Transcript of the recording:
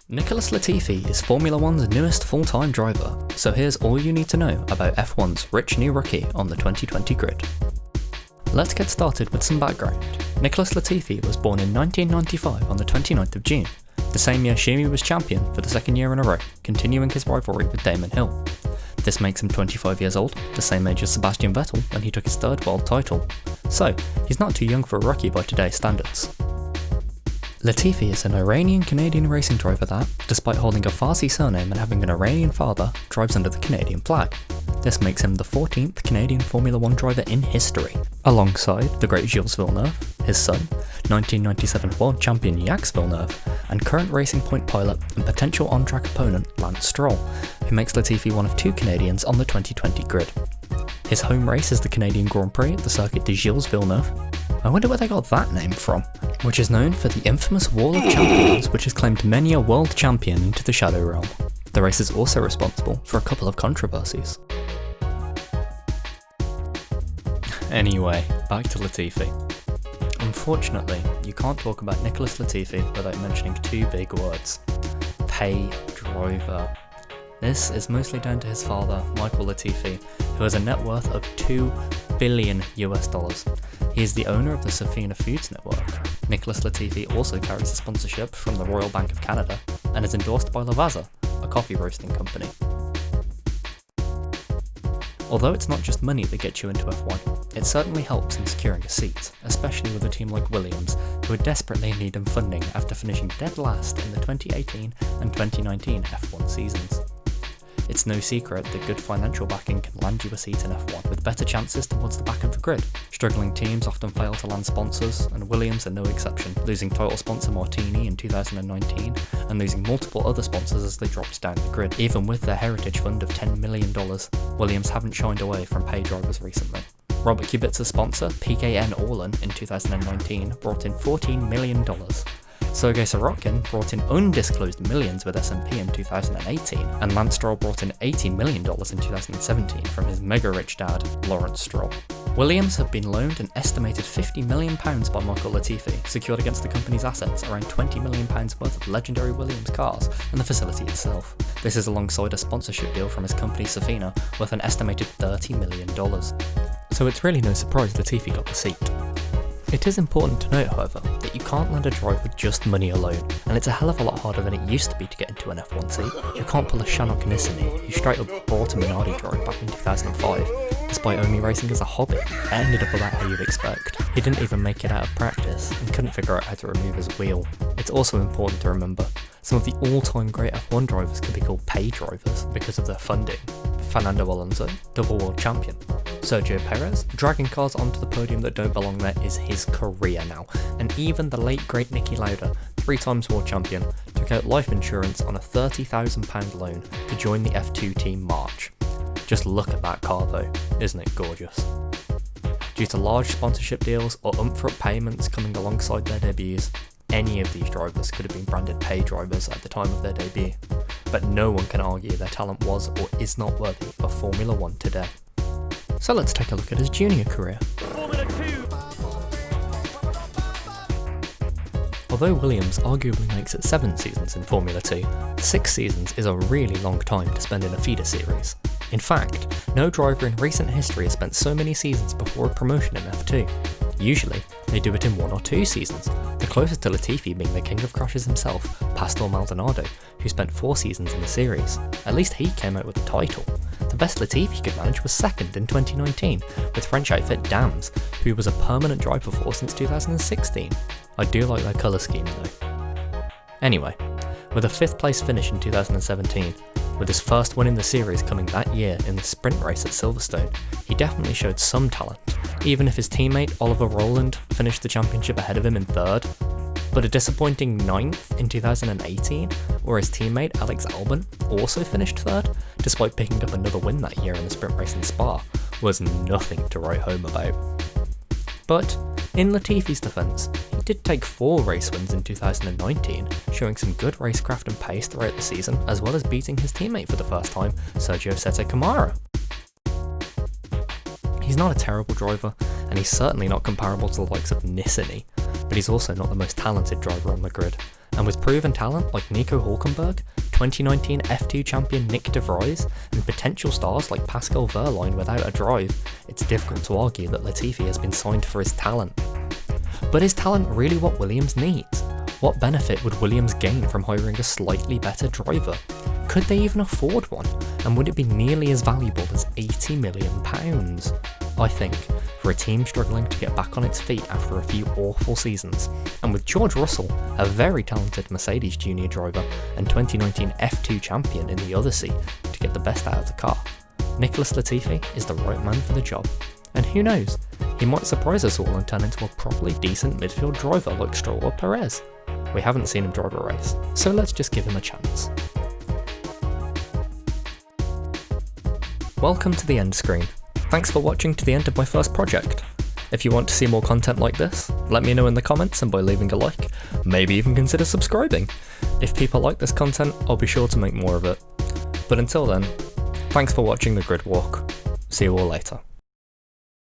Nicholas Latifi is Formula One's newest full-time driver, so here's all you need to know about F1's rich new rookie on the 2020 grid. Let's get started with some background. Nicholas Latifi was born in 1995 on the 29th of June, the same year Schumi was champion for the second year in a row, continuing his rivalry with Damon Hill. This makes him 25 years old, the same age as Sebastian Vettel when he took his third world title. So, he's not too young for a rookie by today's standards. Latifi is an Iranian-Canadian racing driver that, despite holding a Farsi surname and having an Iranian father, drives under the Canadian flag. This makes him the 14th Canadian Formula One driver in history, alongside the great Gilles Villeneuve, his son, 1997 world champion Jacques Villeneuve, and current Racing Point pilot and potential on-track opponent Lance Stroll, who makes Latifi one of two Canadians on the 2020 grid. His home race is the Canadian Grand Prix at the Circuit de Gilles Villeneuve. I wonder where they got that name from, which is known for the infamous Wall of Champions, which has claimed many a world champion into the Shadow Realm. The race is also responsible for a couple of controversies. Anyway, back to Latifi. Unfortunately, you can't talk about Nicholas Latifi without mentioning two big words: pay driver. This is mostly down to his father, Michael Latifi, who has a net worth of $2 billion. He is the owner of the Safina Foods network. Nicholas Latifi also carries a sponsorship from the Royal Bank of Canada and is endorsed by Lavazza, a coffee roasting company. Although it's not just money that gets you into F1, it certainly helps in securing a seat, especially with a team like Williams, who are desperately in need of funding after finishing dead last in the 2018 and 2019 F1 seasons. It's no secret that good financial backing can land you a seat in F1, with better chances towards the back of the grid. Struggling teams often fail to land sponsors, and Williams are no exception, losing title sponsor Martini in 2019 and losing multiple other sponsors as they dropped down the grid. Even with their heritage fund of $10 million, Williams haven't shined away from pay drivers recently. Robert Kubic's sponsor, PKN Orlen, in 2019 brought in $14 million. Sergei Sorokin brought in undisclosed millions with SMP in 2018, and Lance Stroll brought in $80 million in 2017 from his mega-rich dad, Lawrence Stroll. Williams have been loaned an estimated £50 million by Michael Latifi, secured against the company's assets around £20 million worth of legendary Williams cars and the facility itself. This is alongside a sponsorship deal from his company Safina worth an estimated $30 million. So it's really no surprise Latifi got the seat. It is important to note, however, that you can't land a drive with just money alone, and it's a hell of a lot harder than it used to be to get into an F1 seat. You can't pull a Shannon Canissini, who straight up bought a Minardi drive back in 2005, despite only racing as a hobby. It ended up about how you'd expect. He didn't even make it out of practice, and couldn't figure out how to remove his wheel. It's also important to remember, some of the all-time great F1 drivers could be called pay drivers because of their funding. Fernando Alonso, double world champion. Sergio Perez, dragging cars onto the podium that don't belong there is his career now, and even the late great Niki Lauda, 3 times world champion, took out life insurance on a £30,000 loan to join the F2 team March. Just look at that car though, isn't it gorgeous? Due to large sponsorship deals or upfront payments coming alongside their debuts, any of these drivers could have been branded pay drivers at the time of their debut, but no one can argue their talent was or is not worthy of Formula One today. So let's take a look at his junior career. Although Williams arguably makes it 7 seasons in Formula 2, 6 seasons is a really long time to spend in a feeder series. In fact, no driver in recent history has spent so many seasons before a promotion in F2. Usually, they do it in 1 or 2 seasons, the closest to Latifi being the king of crashes himself, Pastor Maldonado, who spent 4 seasons in the series. At least he came out with a title. The best Latifi could manage was second in 2019, with French outfit Dams, who was a permanent driver for since 2016. I do like their colour scheme though. Anyway, with a 5th place finish in 2017, with his first win in the series coming that year in the sprint race at Silverstone, he definitely showed some talent, even if his teammate Oliver Rowland finished the championship ahead of him in 3rd. But a disappointing 9th in 2018, where his teammate Alex Albon also finished 3rd, despite picking up another win that year in the sprint race in Spa, was nothing to write home about. But, in Latifi's defence, he did take 4 race wins in 2019, showing some good racecraft and pace throughout the season, as well as beating his teammate for the first time, Sergio Sette Camara. He's not a terrible driver, and he's certainly not comparable to the likes of Nissany, but he's also not the most talented driver on the grid, And with proven talent like Nico Hulkenberg, 2019 F2 champion Nick de Vries, and potential stars like Pascal Wehrlein without a drive, it's difficult to argue that Latifi has been signed for his talent. But is talent really what Williams needs? What benefit would Williams gain from hiring a slightly better driver? Could they even afford one? And would it be nearly as valuable as £80 million? I think, for a team struggling to get back on its feet after a few awful seasons, and with George Russell, a very talented Mercedes junior driver and 2019 F2 champion in the other seat, to get the best out of the car, Nicholas Latifi is the right man for the job. And who knows, he might surprise us all and turn into a properly decent midfield driver like Stroll or Perez. We haven't seen him drive a race, so let's just give him a chance. Welcome to the end screen. Thanks for watching to the end of my first project. If you want to see more content like this, let me know in the comments and by leaving a like, maybe even consider subscribing. If people like this content, I'll be sure to make more of it. But until then, thanks for watching the grid walk. See you all later.